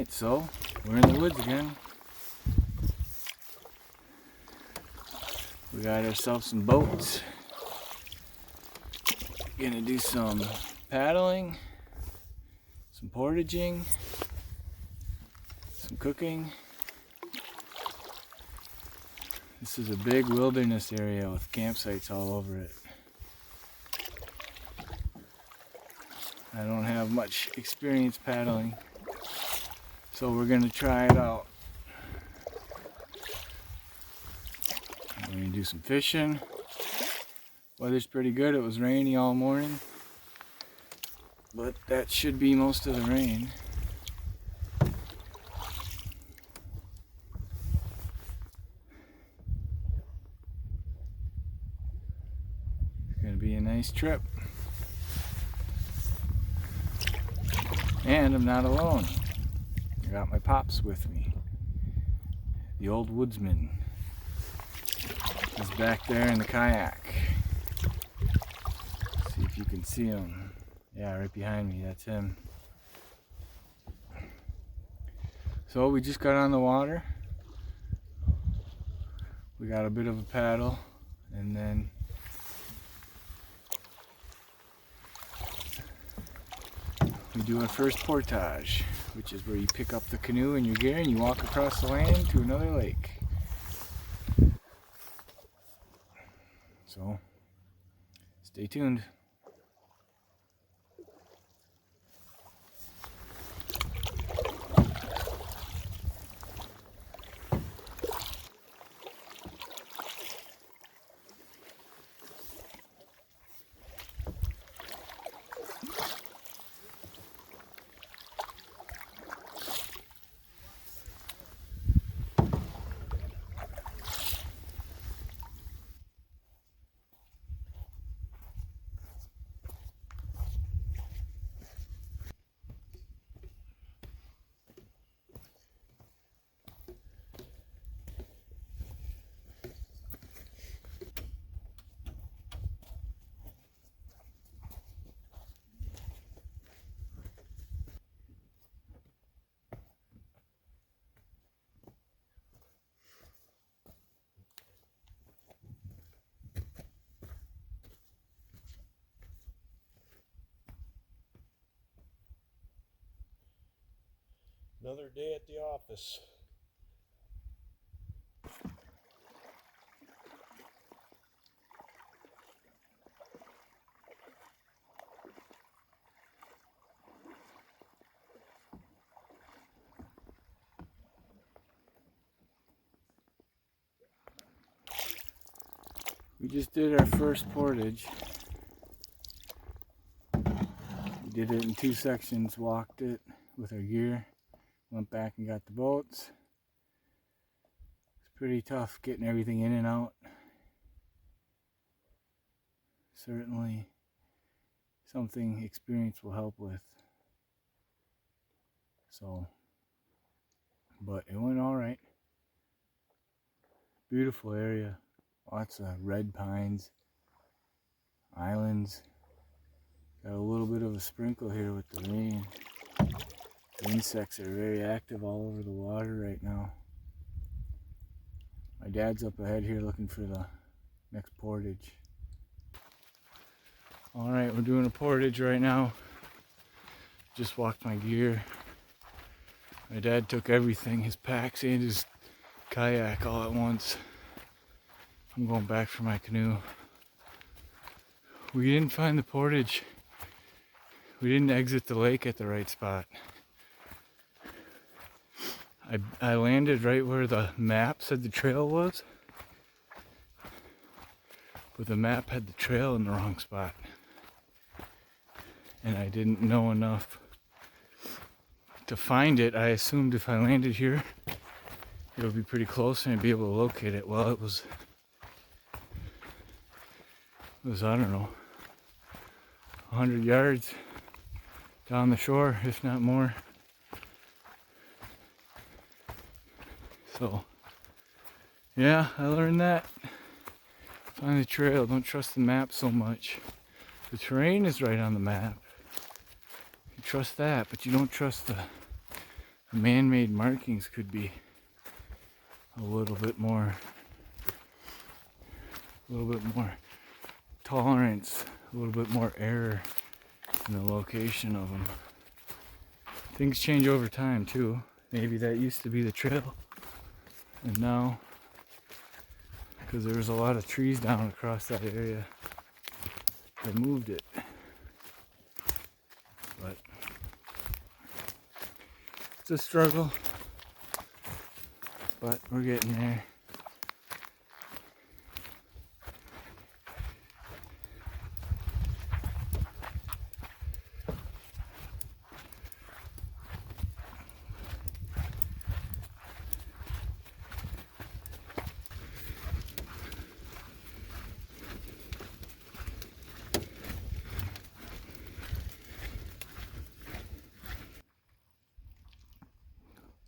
Alright, so we're in the woods again. We got ourselves some boats. Gonna do some paddling, some portaging, some cooking. This is a big wilderness area with campsites all over it. I don't have much experience paddling, so we're gonna try it out. We're gonna do some fishing. Weather's pretty good. It was rainy all morning, but that should be most of the rain. It's gonna be a nice trip. And I'm not alone. I got my pops with me. The old woodsman. He's back there in the kayak. See if you can see him. Yeah, right behind me, that's him. So we just got on the water. We got a bit of a paddle, and then we do our first portage, which is where you pick up the canoe and your gear and you walk across the land to another lake. So, stay tuned. Another day at the office. We just did our first portage. We did it in 2 sections, walked it with our gear, went back and got the boats. It's pretty tough getting everything in and out. Certainly something experience will help with. So, but it went all right. Beautiful area. Lots of red pines, islands. Got a little bit of a sprinkle here with the rain. The insects are very active all over the water right now. My dad's up ahead here looking for the next portage. Alright, we're doing a portage right now. Just walked my gear. My dad took everything, his packs and his kayak all at once. I'm going back for my canoe. We didn't find the portage. We didn't exit the lake at the right spot. I landed right where the map said the trail was, but the map had the trail in the wrong spot. And I didn't know enough to find it. I assumed if I landed here, it would be pretty close and I'd be able to locate it. Well, it was I don't know, 100 yards down the shore, if not more. So, yeah, I learned that. Find the trail, don't trust the map so much. The terrain is right on the map. You trust that, but you don't trust the the man-made markings could be a little bit more tolerance, a little bit more error in the location of them. Things change over time too. Maybe that used to be the trail, and now, because there was a lot of trees down across that area, they moved it. But it's a struggle, but we're getting there.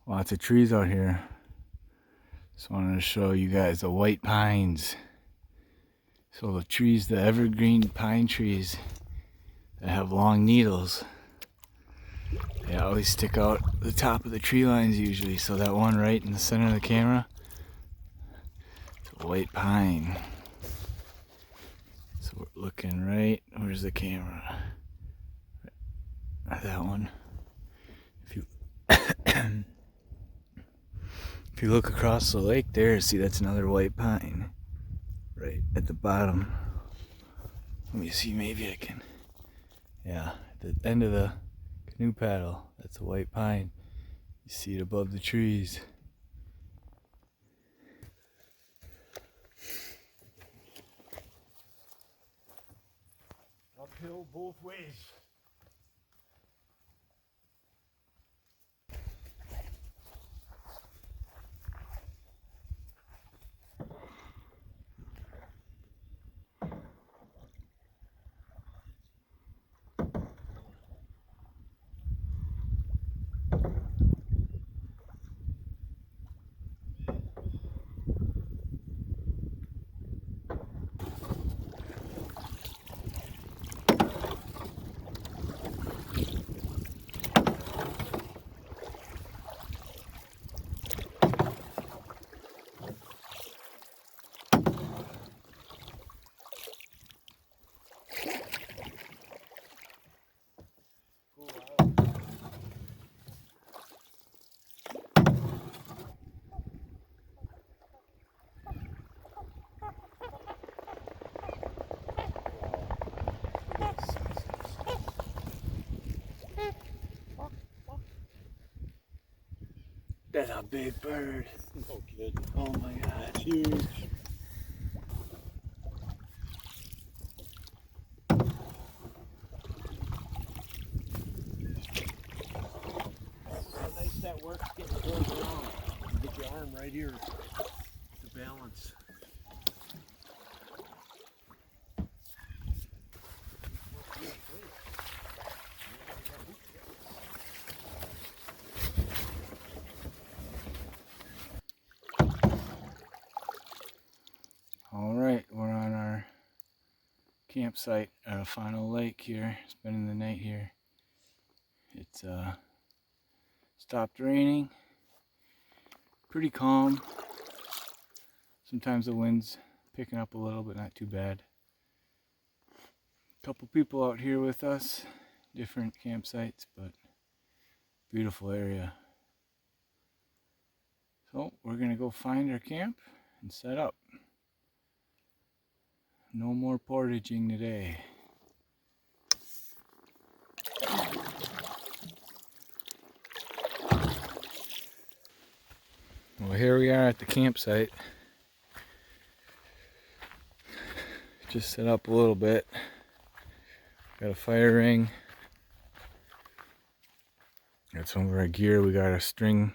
Lots of trees out here. Just wanted to show you guys the white pines. So the trees, the evergreen pine trees that have long needles, they always stick out the top of the tree lines usually. So that one right in the center of the camera, it's a white pine. So we're looking right, where's the camera? That one. If you look across the lake there, see that's another white pine right at the bottom. Let me see, maybe I can. Yeah, at the end of the canoe paddle, that's a white pine. You see it above the trees. Uphill both ways. That's a big bird. No kidding. Oh my God. It's huge. How nice that works getting pulled around. You get your arm right here to balance. Alright, we're on our campsite at a final lake here, spending the night here. It's stopped raining, pretty calm. Sometimes the wind's picking up a little, but not too bad. A couple people out here with us, different campsites, but beautiful area. So we're gonna go find our camp and set up. No more portaging today. Well, here we are at the campsite. Just set up a little bit. Got a fire ring. Got some of our gear. We got a string,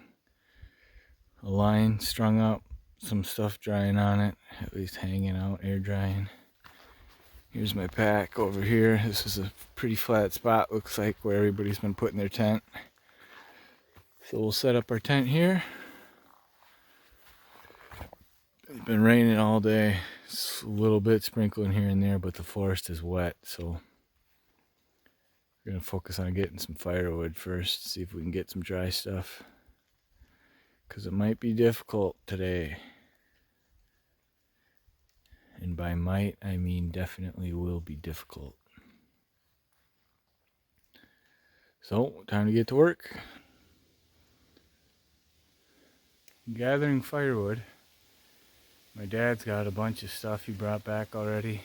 a line strung up, some stuff drying on it, at least hanging out, air drying. Here's my pack over here. This is a pretty flat spot, looks like, where everybody's been putting their tent. So we'll set up our tent here. It's been raining all day. It's a little bit sprinkling here and there, but the forest is wet, so we're gonna focus on getting some firewood first, see if we can get some dry stuff. because it might be difficult today. And by might, I mean definitely will be difficult. So, time to get to work. Gathering firewood. My dad's got a bunch of stuff he brought back already.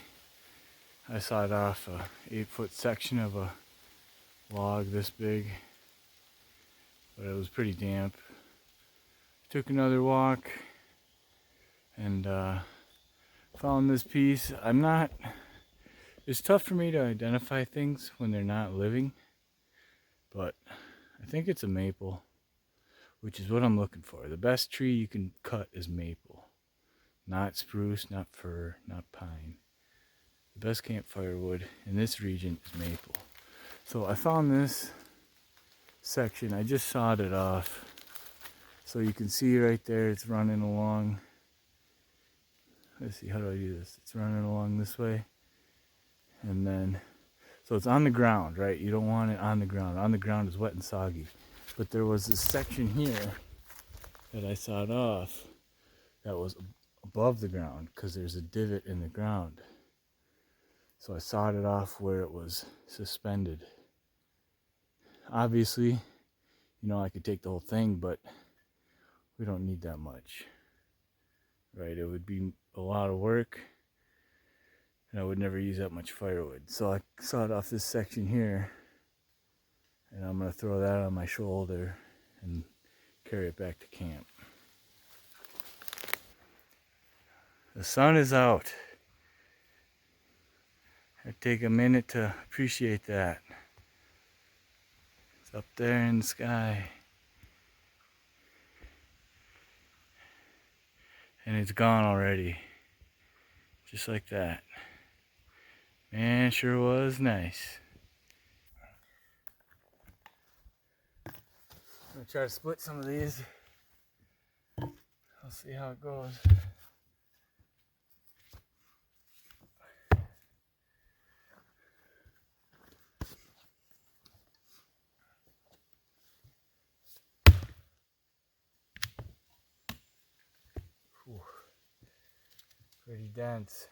I sawed off a 8-foot section of a log this big, but it was pretty damp. Took another walk and found this piece. It's tough for me to identify things when they're not living, but I think it's a maple, which is what I'm looking for. The best tree you can cut is maple, not spruce, not fir, not pine. The best campfire wood in this region is maple. So I found this section. I just sawed it off. So you can see right there, it's running along. Let's see, how do I do this? It's running along this way. And then, so it's on the ground, right? You don't want it on the ground. On the ground is wet and soggy. But there was this section here that I sawed off that was above the ground because there's a divot in the ground. So I sawed it off where it was suspended. Obviously, you know, I could take the whole thing, but we don't need that much, right? It would be a lot of work and I would never use that much firewood. So I sawed off this section here and I'm going to throw that on my shoulder and carry it back to camp. The sun is out. I take a minute to appreciate that. It's up there in the sky. And it's gone already. Just like that. Man, sure was nice. I'm gonna try to split some of these. I'll see how it goes. Whew. Pretty dense.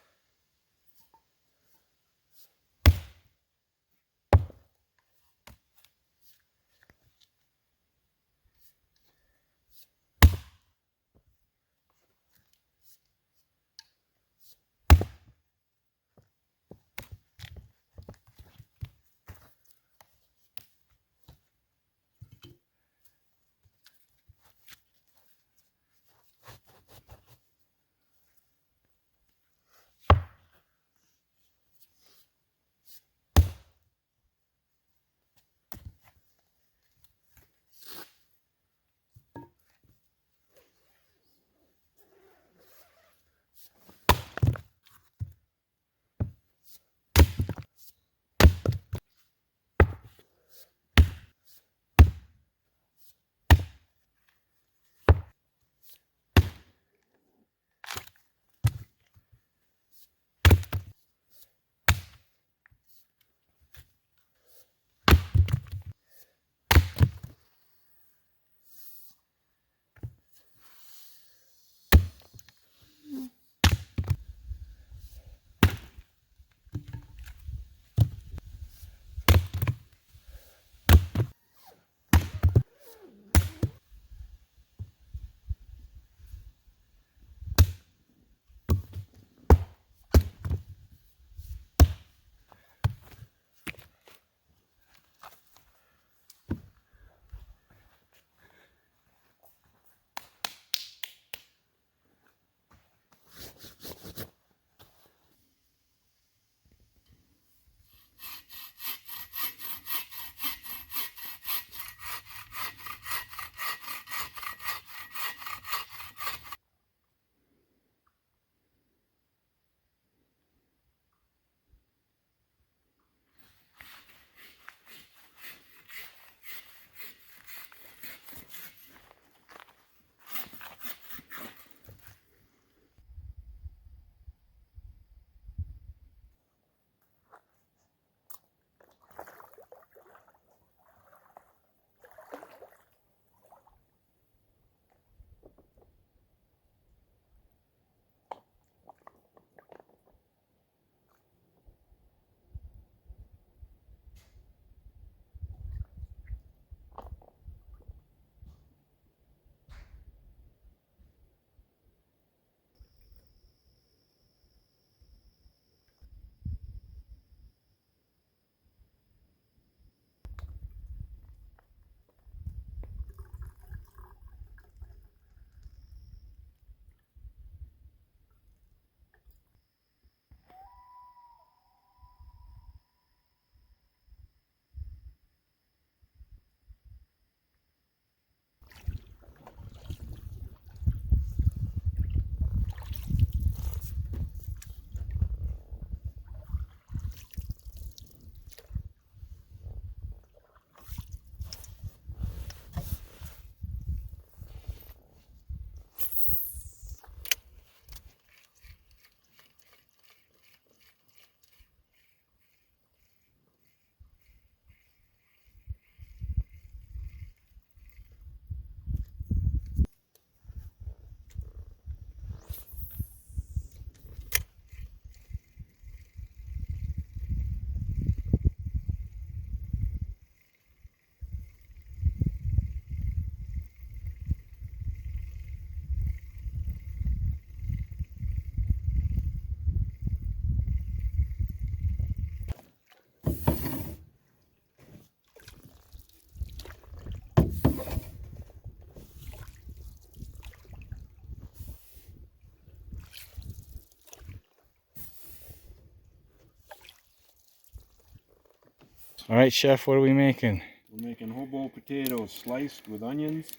All right, chef, what are we making? We're making hobo potatoes sliced with onions,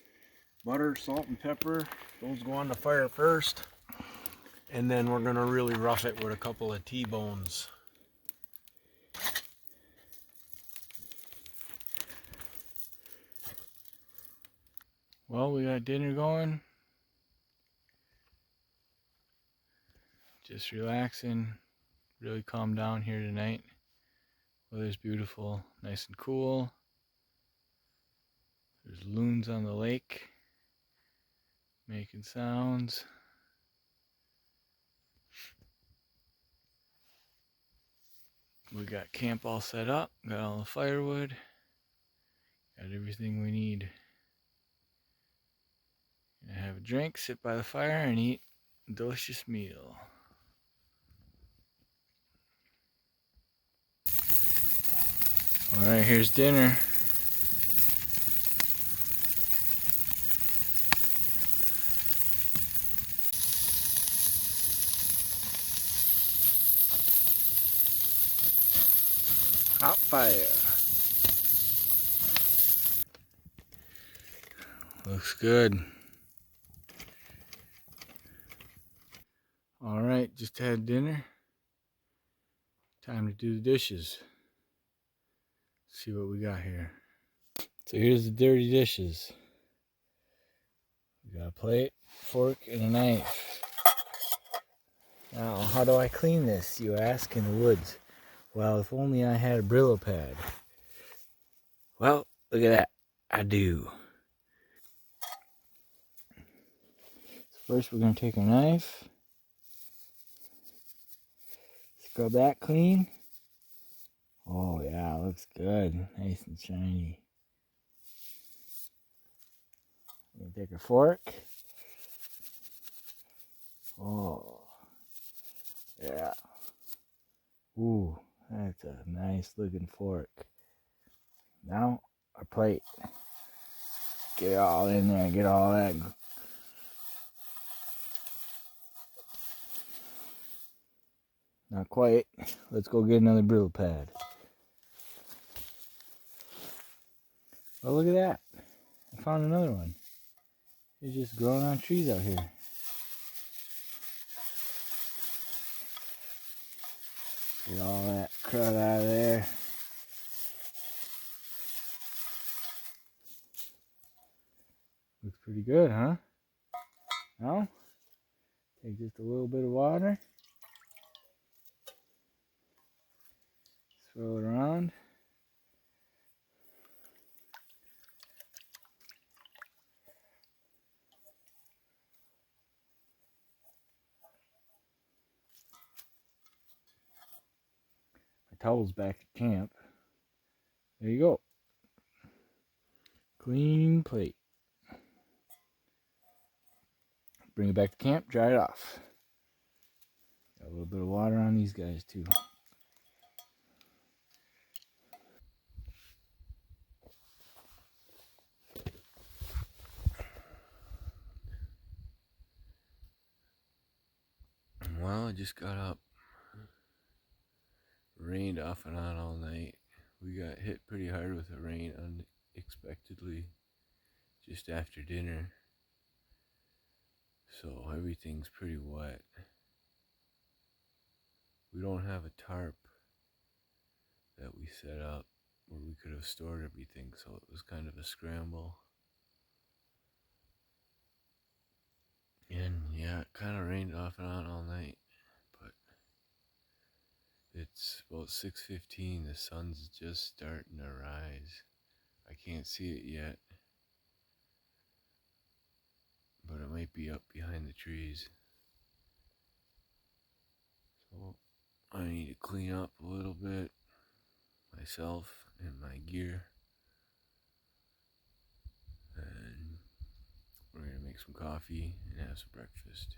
butter, salt, and pepper. Those go on the fire first. And then we're gonna really rough it with a couple of T-bones. Well, we got dinner going. Just relaxing. Really calm down here tonight. Weather's beautiful, nice and cool. There's loons on the lake making sounds. We got camp all set up, got all the firewood, got everything we need. Gonna have a drink, sit by the fire, and eat a delicious meal. Alright, here's dinner. Hot fire. Looks good. Alright, just had dinner. Time to do the dishes. See what we got here. So here's the dirty dishes. We got a plate, fork, and a knife. Now, how do I clean this, you ask, in the woods? Well, if only I had a Brillo pad. Well, look at that. I do. First, we're going to take a knife, scrub that clean. Oh, yeah, looks good. Nice and shiny. We're going to take a fork. Oh, yeah. Ooh, that's a nice looking fork. Now, our plate. Get it all in there, get all that. Not quite. Let's go get another Brillo pad. Oh, look at that. I found another one. It's just growing on trees out here. Get all that crud out of there. Looks pretty good, huh? Now, take just a little bit of water. Swirl it around. My towel's back at camp. There you go. Clean plate. Bring it back to camp, dry it off. Got a little bit of water on these guys too. Well, I just got up. Rained off and on all night. We got hit pretty hard with the rain unexpectedly just after dinner. So everything's pretty wet. We don't have a tarp that we set up where we could have stored everything, so it was kind of a scramble. And yeah, it kind of rained off and on all night, but it's about 6:15. The sun's just starting to rise. I can't see it yet, but it might be up behind the trees. So I need to clean up a little bit myself and my gear, and we're gonna make some coffee and have some breakfast.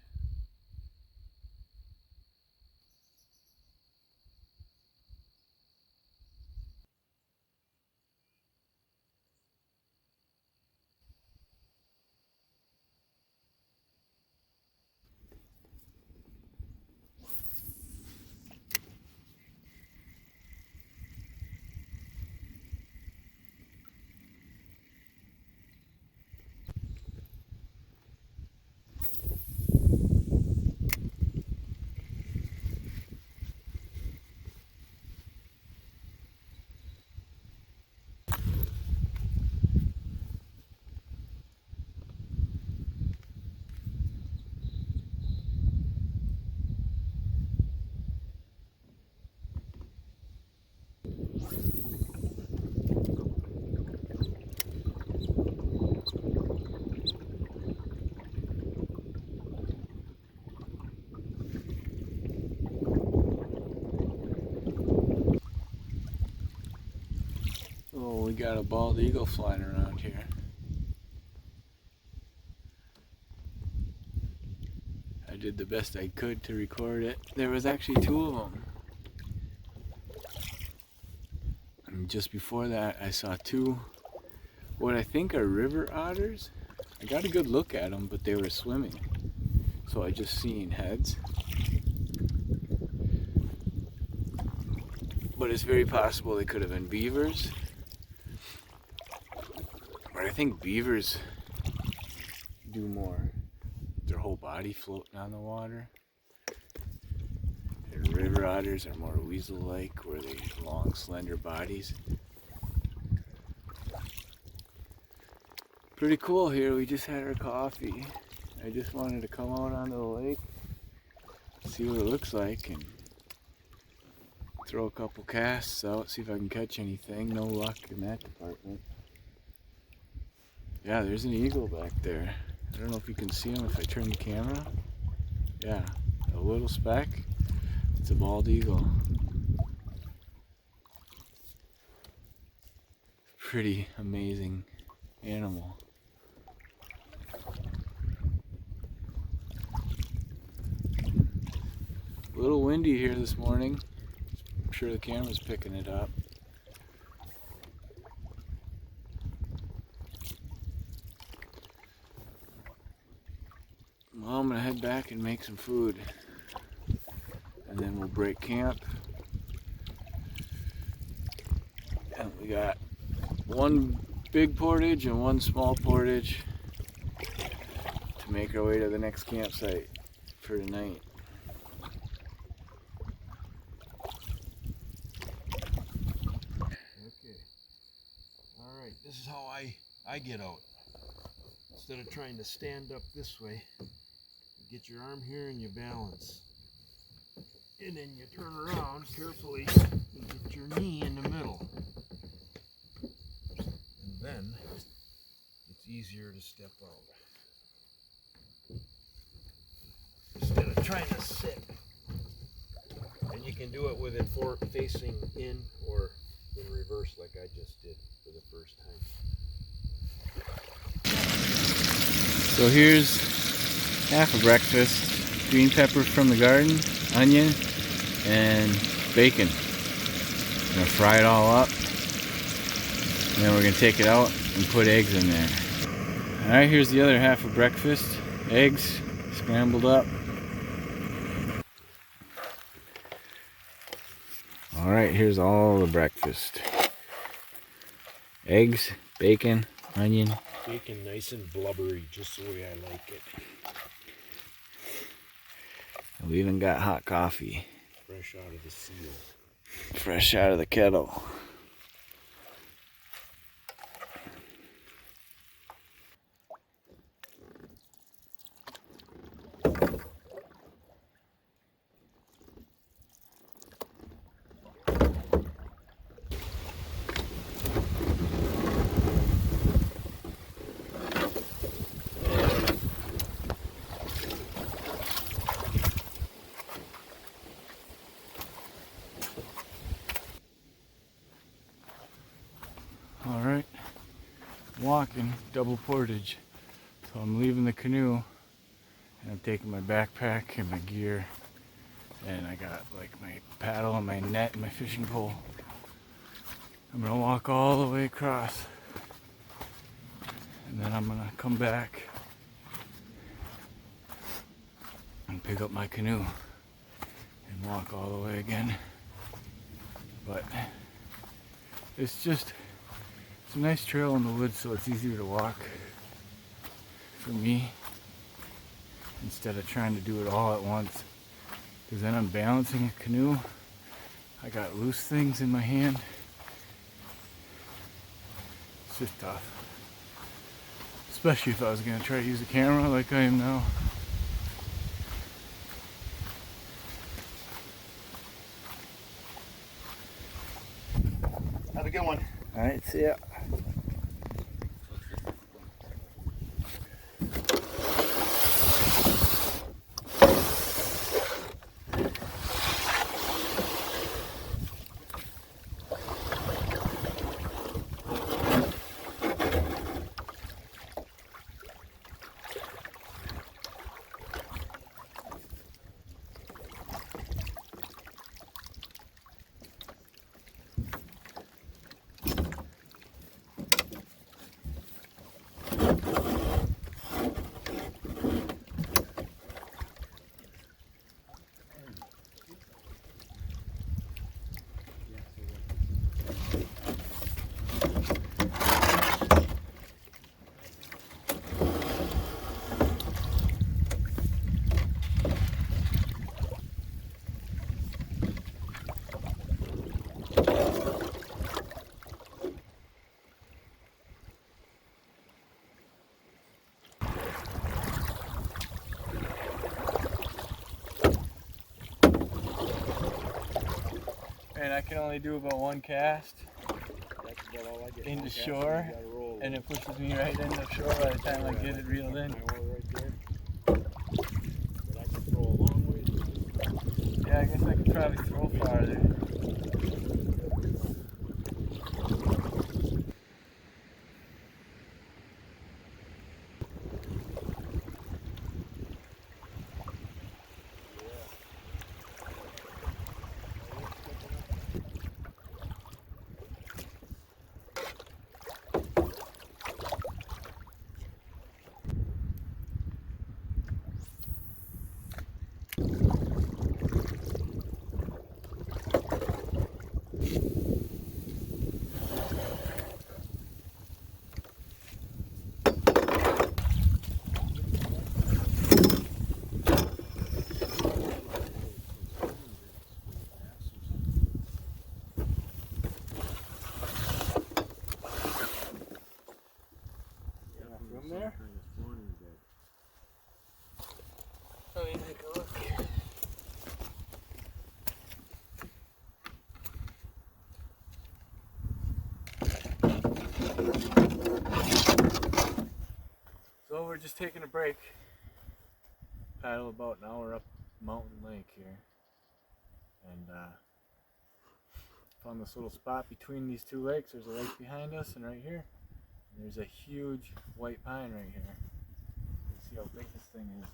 got a bald eagle flying around here. I did the best I could to record it. There was actually 2 of them. And just before that, I saw 2, what I think are river otters. I got a good look at them, but they were swimming. So I just seen heads. But it's very possible they could have been beavers. But I think beavers do more. Their whole body floating on the water. And river otters are more weasel-like, where they have long, slender bodies. Pretty cool here. We just had our coffee. I just wanted to come out onto the lake, see what it looks like, and throw a couple casts out, see if I can catch anything. No luck in that department. Yeah, there's an eagle back there. I don't know if you can see him if I turn the camera. Yeah, a little speck. It's a bald eagle. Pretty amazing animal. A little windy here this morning. I'm sure the camera's picking it up. Well, I'm gonna head back and make some food, and then we'll break camp. And we got 1 big portage and 1 small portage to make our way to the next campsite for tonight. Okay. Alright, this is how I get out. Instead of trying to stand up this way, you get your arm here and you balance. And then you turn around carefully and get your knee in the middle. And then it's easier to step out. Instead of trying to sit. And you can do it with it facing in or in reverse like I just did for the first time. So here's half a breakfast. Green pepper from the garden, onion, and bacon. I'm gonna fry it all up. And then we're gonna take it out and put eggs in there. Alright, here's the other half of breakfast. Eggs, scrambled up. Alright, here's all the breakfast. Eggs, bacon, onion. Bacon nice and blubbery, just the way I like it. We even got hot coffee. Fresh out of the seal. Fresh out of the kettle. Alright, walking, double portage. So I'm leaving the canoe and I'm taking my backpack and my gear, and I got like my paddle and my net and my fishing pole. I'm gonna walk all the way across, and then I'm gonna come back and pick up my canoe and walk all the way again. But it's a nice trail in the woods, so it's easier to walk for me instead of trying to do it all at once, because then I'm balancing a canoe. I got loose things in my hand. It's just tough, especially if I was going to try to use a camera like I am now. Have a good one. Alright, see ya. and I can only do about one cast That's about all I get. into One cast, shore, you gotta roll and it pushes me right into shore by the time I get it reeled in. my oar right there. But I can throw a long ways. Yeah, I guess I could probably throw farther. From there? Let me take a look. So we're just taking a break. Paddle about an hour up Mountain Lake here. And found this little spot between these two lakes. There's a lake behind us and right here. And there's a huge white pine right here. Let's see how big this thing is.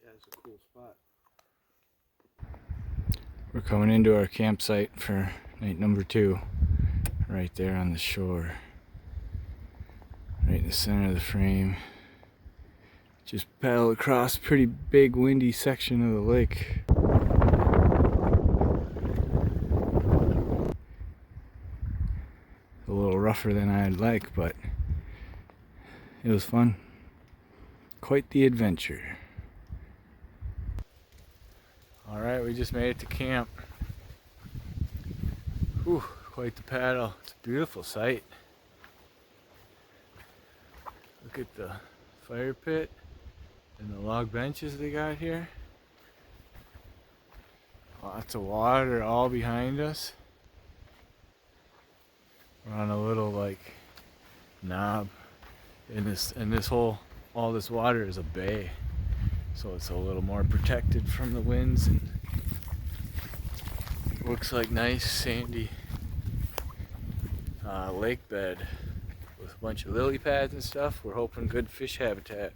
Yeah, it's a cool spot. We're coming into our campsite for night number 2. Right there on the shore. Right in the center of the frame. Just paddle across a pretty big windy section of the lake. A little rougher than I'd like, but it was fun. Quite the adventure. Alright, we just made it to camp. Whew, quite the paddle. It's a beautiful sight. Look at the fire pit and the log benches they got here. Lots of water all behind us. We're on a little like knob, and all this water is a bay, so it's a little more protected from the winds, and looks like nice sandy lake bed with a bunch of lily pads and stuff. We're hoping good fish habitat.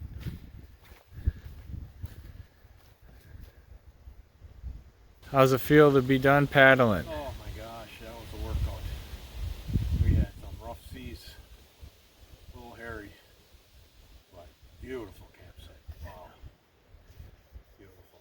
How's it feel to be done paddling? Oh my gosh, that was a workout. We had some rough seas, a little hairy, but beautiful campsite. Wow, beautiful.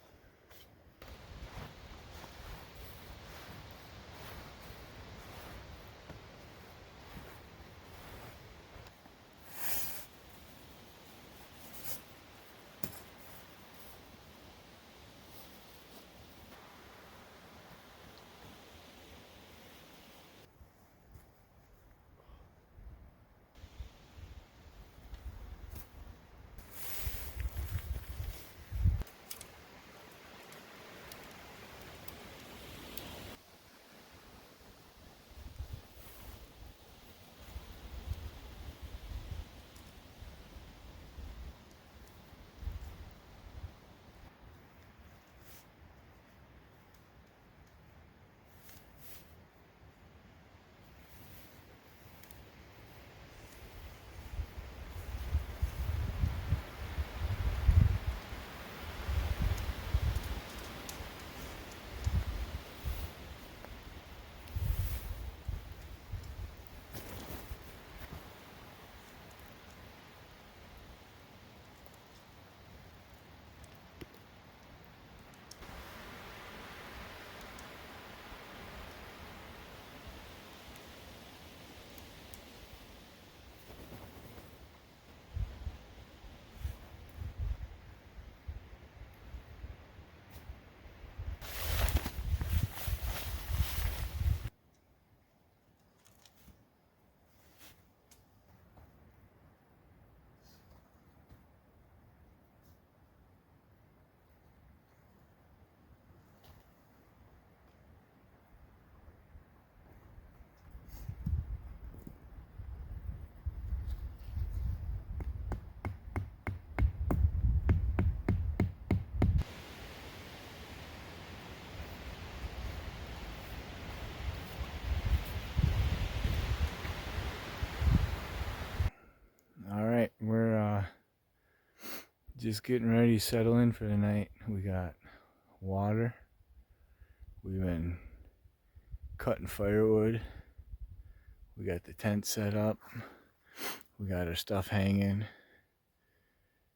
just getting ready to settle in for the night. We got water. We've been cutting firewood. We got the tent set up. We got our stuff hanging.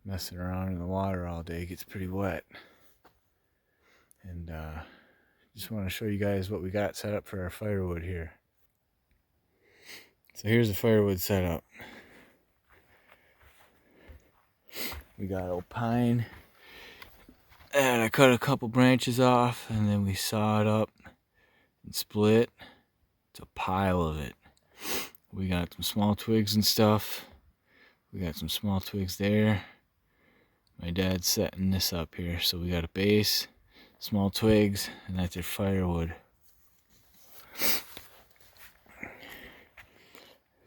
Messing around in the water all day gets pretty wet. And just want to show you guys what we got set up for our firewood here. So here's the firewood setup. We got old pine, and I cut a couple branches off, and then we saw it up and split. It's a pile of it. We got some small twigs and stuff. We got some small twigs there. My dad's setting this up here. So we got a base, small twigs, and that's your firewood.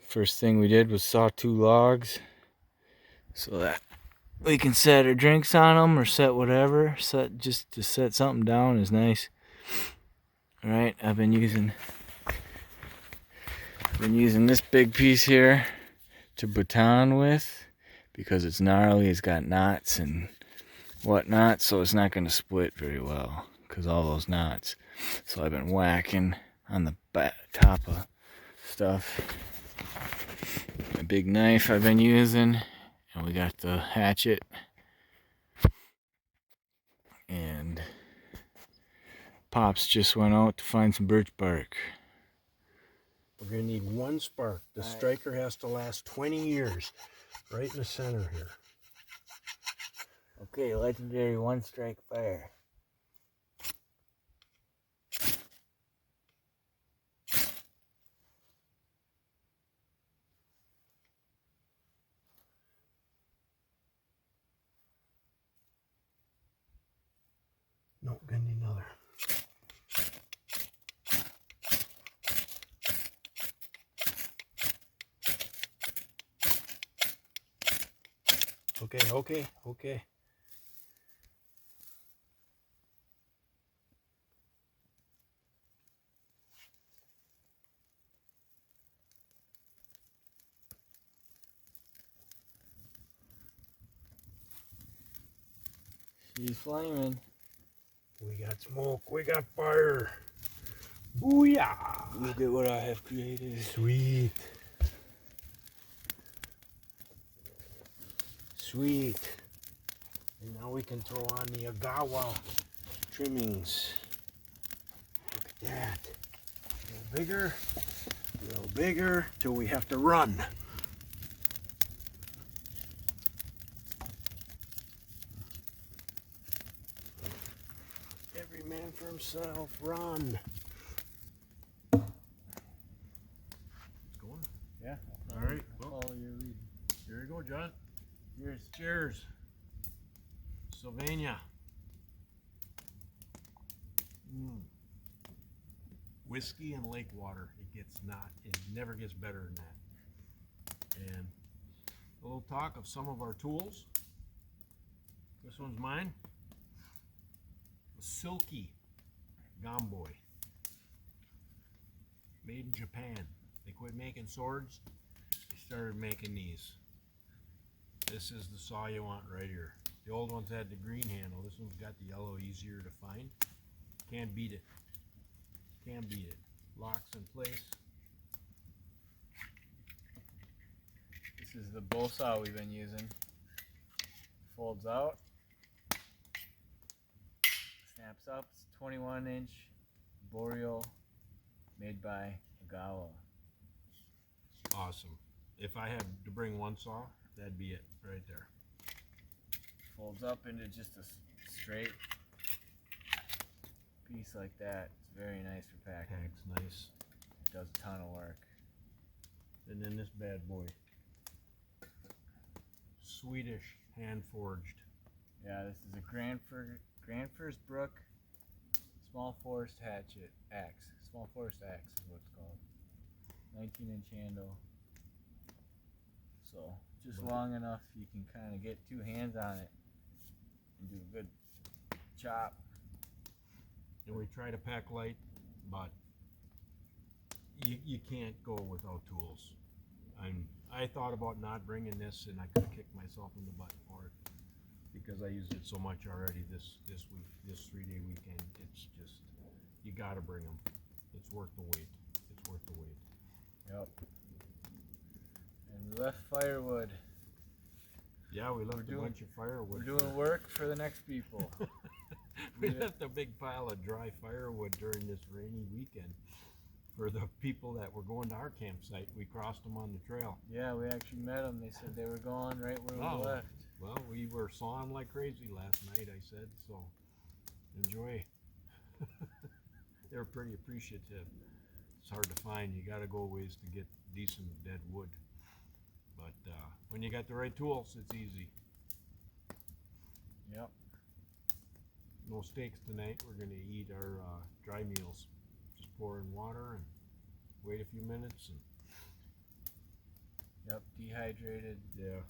First thing we did was saw 2 logs so that we can set our drinks on them or set whatever. Just to set something down is nice. All right, I've been using this big piece here to baton with because it's gnarly. It's got knots and whatnot, so it's not going to split very well because all those knots. So I've been whacking on the top of stuff. A big knife I've been using, and we got the hatchet, and Pops just went out to find some birch bark. We're going to need 1 spark. The striker has to last 20 years. Right in the center here. Okay, legendary 1 strike fire. No, gonna need another. Okay. She's flaming. We got smoke, we got fire. Booyah! Look at what I have created. Sweet. And now we can throw on the agawa trimmings. Look at that. A little bigger, till we have to run. Every man for himself, run. It's going? Yeah. All right. Follow your lead. Here you go, John. Cheers. Cheers. Sylvania. Whiskey and lake water. It never gets better than that. And a little talk of some of our tools. This one's mine. A silky Gomboy. Made in Japan. They quit making swords. They started making these. This is the saw you want right here. The old ones had the green handle. This one's got the yellow, easier to find. Can't beat it. Can't beat it. Locks in place. This is the bow saw we've been using. Folds out. Snaps up. It's 21-inch Boreal made by Ottawa. Awesome. If I had to bring one saw, that'd be it right there. Folds up into just a straight piece like that. It's very nice for packing. Packs nice. It does a ton of work. And then this bad boy. Swedish hand forged. Yeah, this is a Granfors Brook small forest hatchet axe. Small forest axe is what it's called. 19-inch handle. So just long enough you can kind of get 2 hands on it and do a good chop. And we try to pack light, but you can't go without tools. I thought about not bringing this, and I could have kicked myself in the butt for it. because I used it so much already this week, this 3-day weekend. It's just, you gotta bring them. It's worth the wait. It's worth the wait. Yep. And we left firewood. Yeah, we left a bunch of firewood. We're doing work for the next people. We left a big pile of dry firewood during this rainy weekend for the people that were going to our campsite. We crossed them on the trail. Yeah, we actually met them. They said they were gone right where we left. Well, we were sawing like crazy last night, I said, so enjoy. They were pretty appreciative. It's hard to find. You got to go a ways to get decent dead wood. But when you got the right tools, it's easy. Yep. No steaks tonight. We're going to eat our dry meals. Just pour in water and wait a few minutes. And yep, dehydrated. Yeah.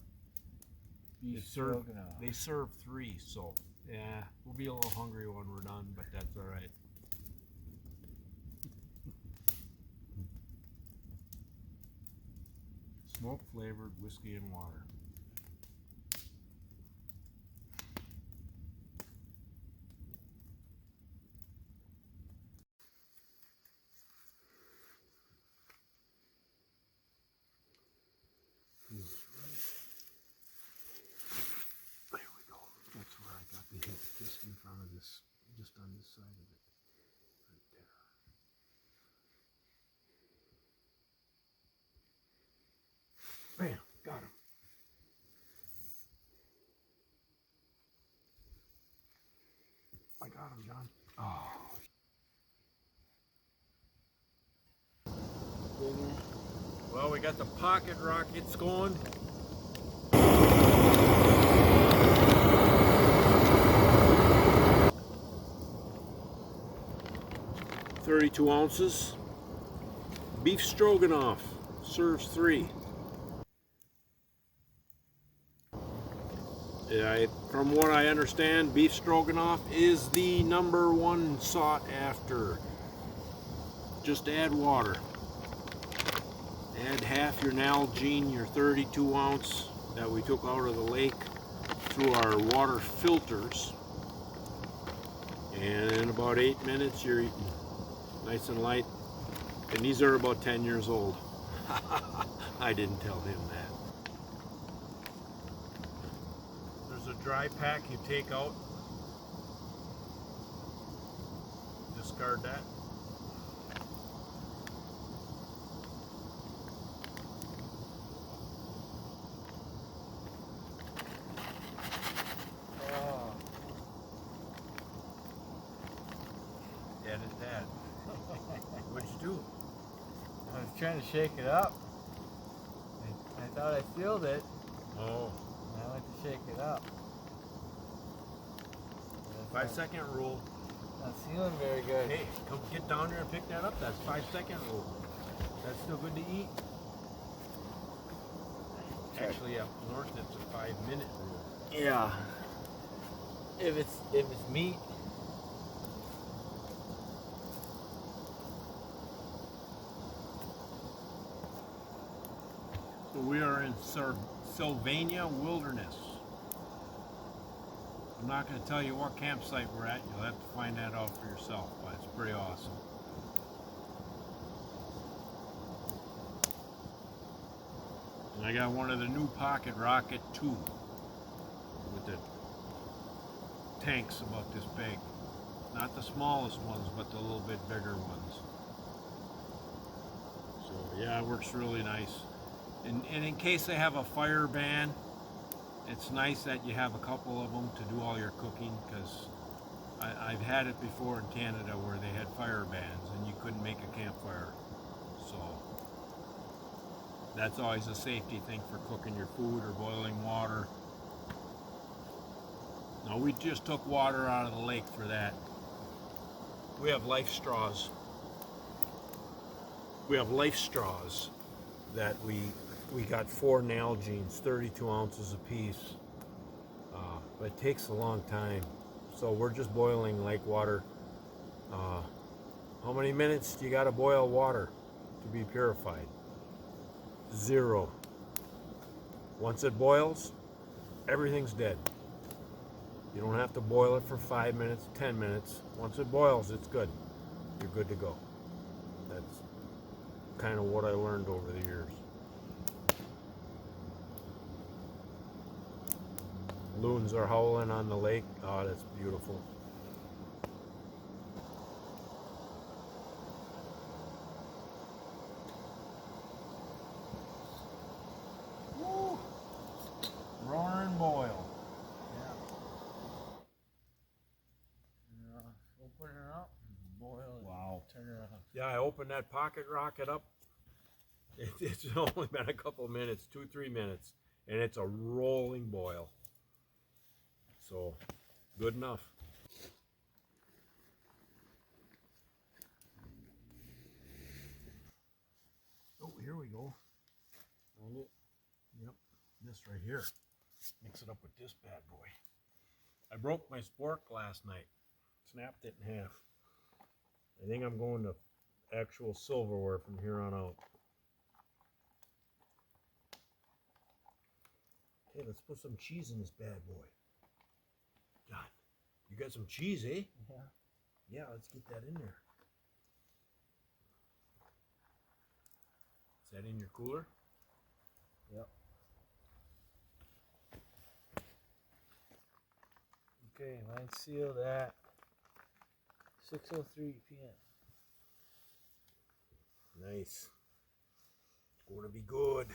Beef stroganoff. They serve 3, so yeah, we'll be a little hungry when we're done, but that's all right. Smoke flavored whiskey and water. There we go. That's where I got the hit, just in front of this, just on this side of it. Right there. Bam, got him. I got him, John. Oh. Well, we got the pocket rockets going. .32 ounces. Beef stroganoff serves 3. Yeah, from what I understand, beef stroganoff is the #1 sought after. Just add water. Add half your Nalgene, your 32 ounce that we took out of the lake through our water filters. And in about 8 minutes, you're eating nice and light. And these are about 10 years old. I didn't tell him that. There's a dry pack you take out. Discard that. Edit that. What'd you do? I was trying to shake it up. I thought I sealed it. Oh. And I went to shake it up. 5-second rule. Not sealing very good. Hey, come get down there and pick that up. That's 5-second rule. That's still good to eat. Actually, up north it's a 5-minute rule. Yeah. If it's meat. So we are in Sylvania Wilderness. I'm not going to tell you what campsite we're at. You'll have to find that out for yourself, but it's pretty awesome. And I got one of the new Pocket Rocket 2 with the tanks about this big. Not the smallest ones, but the little bit bigger ones. So yeah, it works really nice. And in case they have a fire ban, it's nice that you have a couple of them to do all your cooking, because I've had it before in Canada where they had fire bans and you couldn't make a campfire. So that's always a safety thing for cooking your food or boiling water. No, we just took water out of the lake for that. We have life straws. We have life straws that we got 4 Nalgenes, 32 ounces a piece. But it takes a long time. So we're just boiling lake water. How many minutes do you got to boil water to be purified? 0. Once it boils, everything's dead. You don't have to boil it for 5 minutes, 10 minutes. Once it boils, it's good. You're good to go. That's kind of what I learned over the years. Loons are howling on the lake. Oh, that's beautiful. Woo! Roar and boil. Open her up, boil it. Wow. Turn her off. Yeah, I opened that pocket rocket up. It's only been a couple of minutes, 2-3 minutes, and it's a rolling boil. So, good enough. Oh, here we go. Find it. Yep, this right here. Mix it up with this bad boy. I broke my spork last night. Snapped it in half. I think I'm going to actual silverware from here on out. Hey, let's put some cheese in this bad boy. John, you got some cheese, eh? Yeah. Yeah, let's get that in there. Is that in your cooler? Yep. Okay, mine's sealed at 6:03 p.m. Nice. It's going to be good.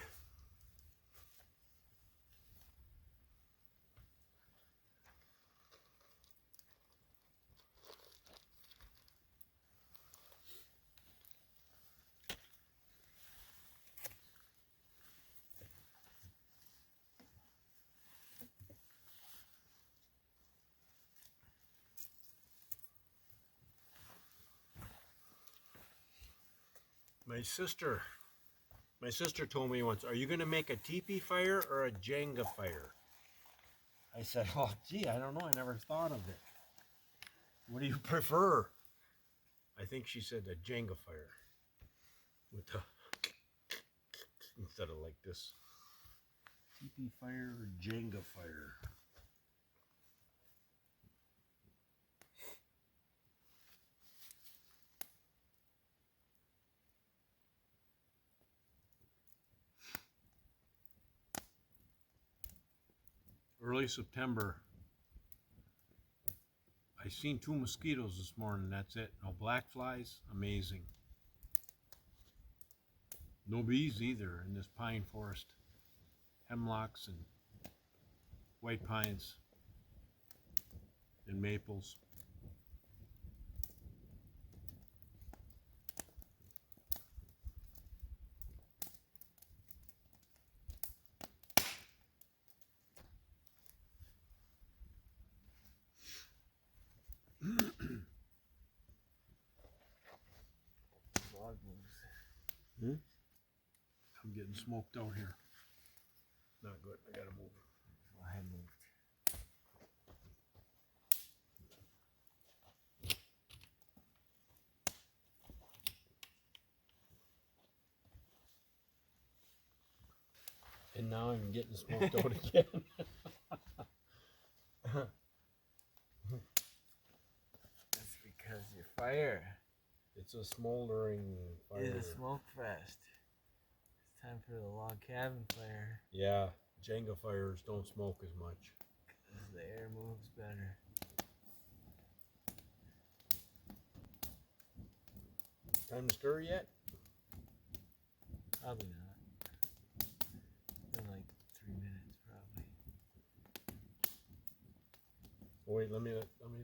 My sister told me once, are you going to make a teepee fire or a Jenga fire? I said, oh, gee, I don't know. I never thought of it. What do you prefer? I think she said a Jenga fire. With the, instead of like this. Teepee fire or Jenga fire. Early September. I seen 2 mosquitoes this morning. That's it. No black flies. Amazing. No bees either in this pine forest. Hemlocks and white pines and maples. Log moves. I'm getting smoked out here. Not good. I gotta move. Well, I moved. And now I'm getting smoked out again. That's because your fire It's a smoldering fire. is a smoke fest. It's time for the log cabin fire. Yeah, Jenga fires don't smoke as much. Because the air moves better. Time to stir yet? Probably not. Been like 3 minutes probably. Oh, wait, let me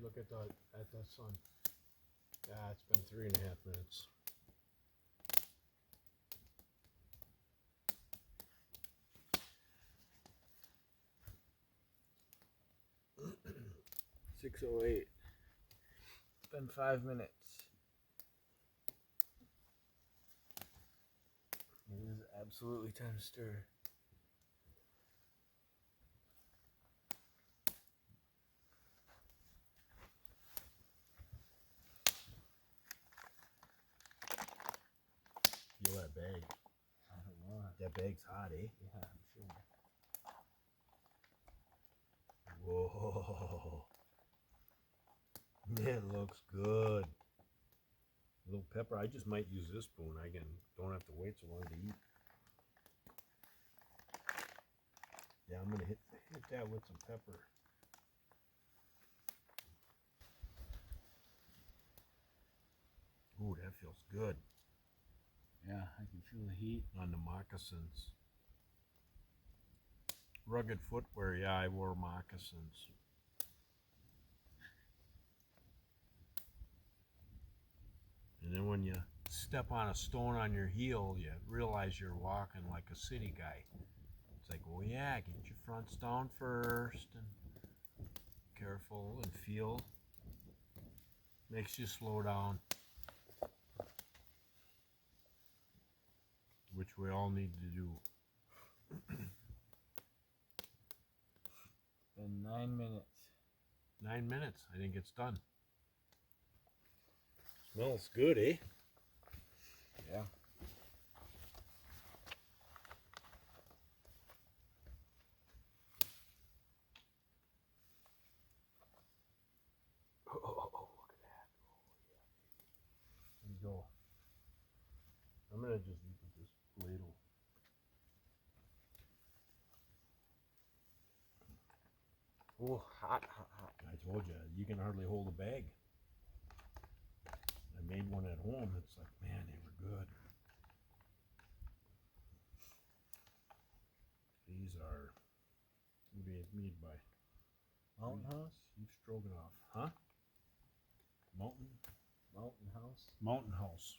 look at the sun. Yeah, it's been 3.5 minutes. $6:08. It's been 5 minutes. It is absolutely time to stir. Feel that bag. I don't know. That bag's hot, eh? Yeah, I'm sure. Whoa. It looks good. A little pepper. I just might use this spoon. I don't have to wait so long to eat. Yeah, I'm gonna hit that with some pepper. Ooh, that feels good. Yeah, I can feel the heat on the moccasins. Rugged footwear. Yeah, I wore moccasins. And then when you step on a stone on your heel, you realize you're walking like a city guy. It's like, well, yeah, get your fronts down first and careful and feel. Makes you slow down, which we all need to do. in 9 minutes. 9 minutes. I think it's done. Smells good, eh? Yeah. Oh, look at that. Oh, yeah. There you go. I'm going to just eat with this ladle. Oh, hot. I told you, you can hardly hold a bag. I made one at home. It's like, man, they were good. These are made by Mountain House? beef stroganoff. Huh? Mountain House? Mountain House.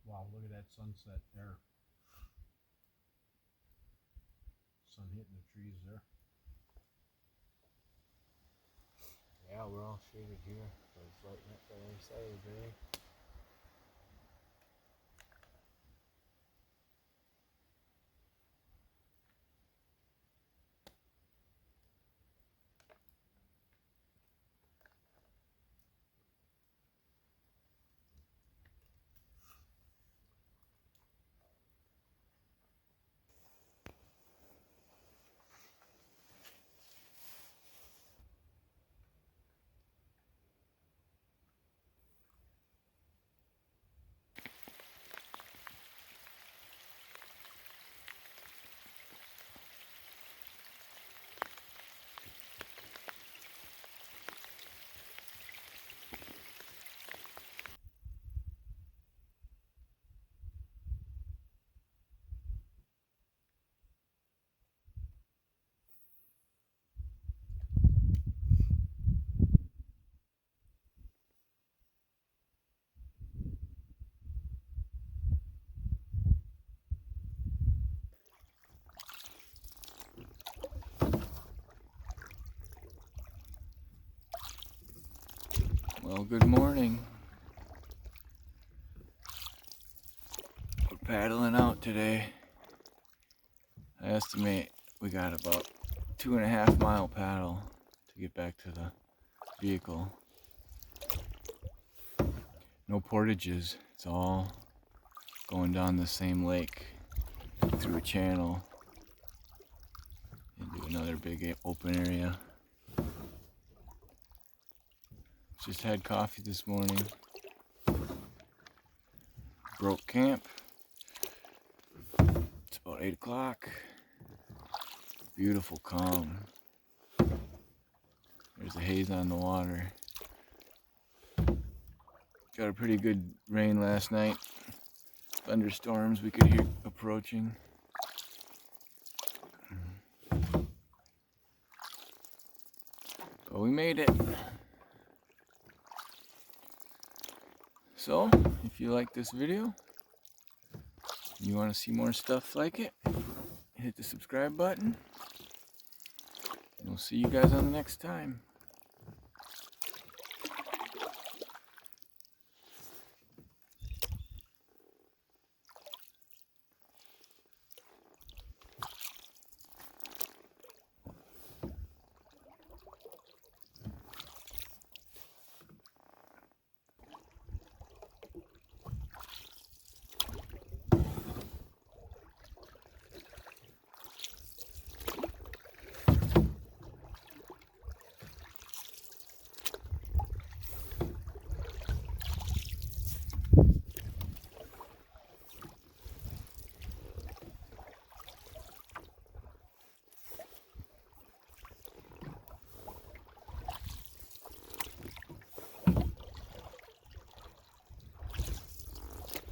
Wow, look at that sunset there. Sun hitting the trees there. Yeah, we're all shaded here, so it's lighting up the other side of the day. Well, good morning. We're paddling out today. I estimate we got about 2.5 mile paddle to get back to the vehicle. No portages, it's all going down the same lake through a channel into another big open area. Just had coffee this morning. Broke camp. It's about 8 o'clock. Beautiful calm. There's a haze on the water. Got a pretty good rain last night. Thunderstorms we could hear approaching. But we made it. So, if you like this video, you want to see more stuff like it, hit the subscribe button. And we'll see you guys on the next time.